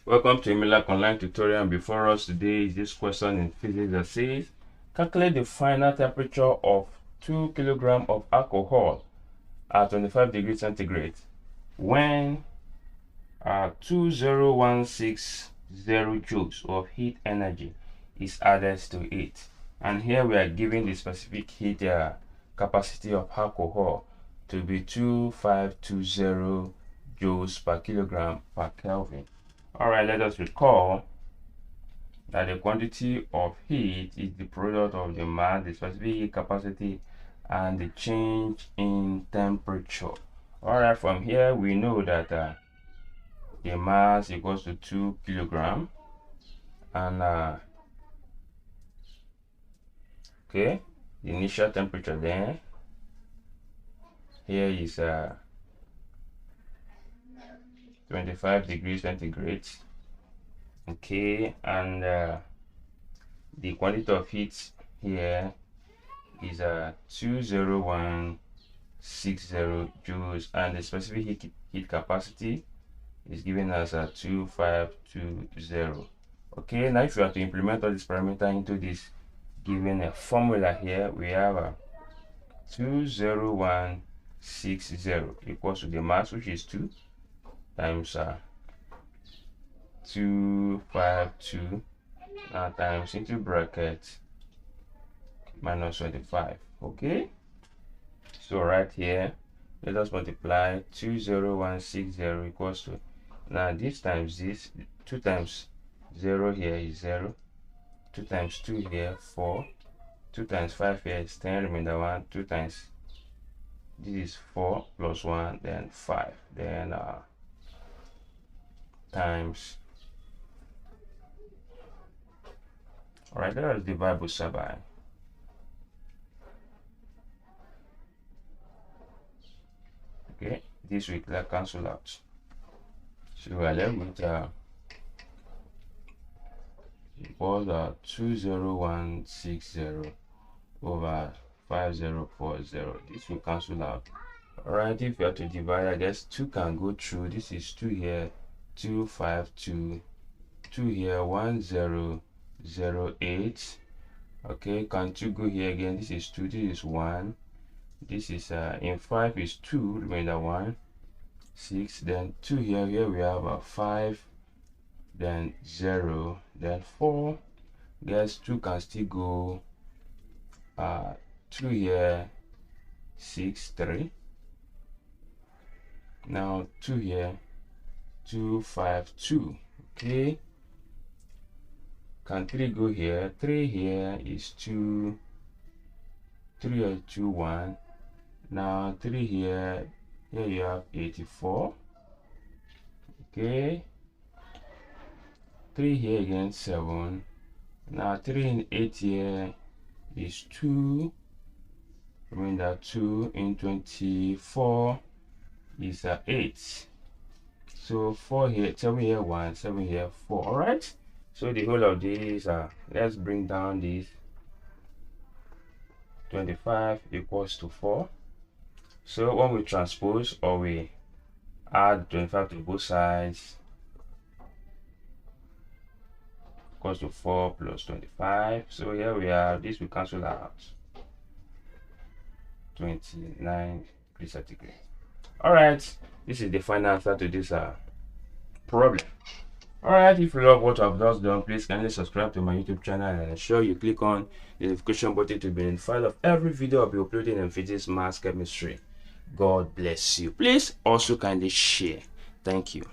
Welcome to EMILAC online tutorial. Before us today is this question in physics that says calculate the final temperature of 2 kilograms of alcohol at 25 degrees centigrade when 20160 joules of heat energy is added to it. And here we are given the specific heat capacity of alcohol to be 2520 joules per kilogram per Kelvin. Alright, let us recall that the quantity of heat is the product of the mass, the specific heat capacity, and the change in temperature. Alright, from here we know that the mass equals to 2 kilograms, and okay, the initial temperature then here is 25 degrees centigrade. Okay, and the quantity of heat here is 20160 joules, and the specific heat capacity is given as 2520. Okay, now if you have to implement all this parameter into this given formula here, we have 20160 equals to the mass, which is 2 times 252 times into bracket minus 25. Okay, so right here let us multiply 20160 equals to, now this times this, 2 times 0 here is 0, 2 times 2 here 4, 2 times 5 here is 10, remainder 1, 2 times this is 4 plus 1, then 5, then times. Alright, let us divide both sides by. Okay, this will cancel out. So we are left with equals 20160 over 5040. This will cancel out. Alright, if you have to divide, I guess 2 can go through. This is 2 here, 252, 2 here, 1008. Okay, can 2 go here again? This is 2, this is 1, this is in 5 is 2, remainder 1, 6, then 2 here, we have 5, then 0, then 4. Guess 2 can still go 2 here, 6, 3. Now 2 here, 252. Okay, can 3 go here? 3 here is 2, 3 or 2 1. Now 3 here you have 84. Okay, 3 here again 7. Now 3 in 8 here is 2, remainder 2 in 24 is 8. So 4 here, 7 here 1, 7 here 4. All right, so the whole of this let's bring down this. 25 equals to 4. So when we transpose or we add 25 to both sides, equals to 4 plus 25. So here we have this will cancel out. 29 degrees centigrade. All right, this is the final answer to this problem. All right, if you love what I've just done, please kindly subscribe to my YouTube channel and ensure you click on the notification button to be notified of every video I'll be uploading in physics, maths, chemistry. God bless you. Please also kindly share. Thank you.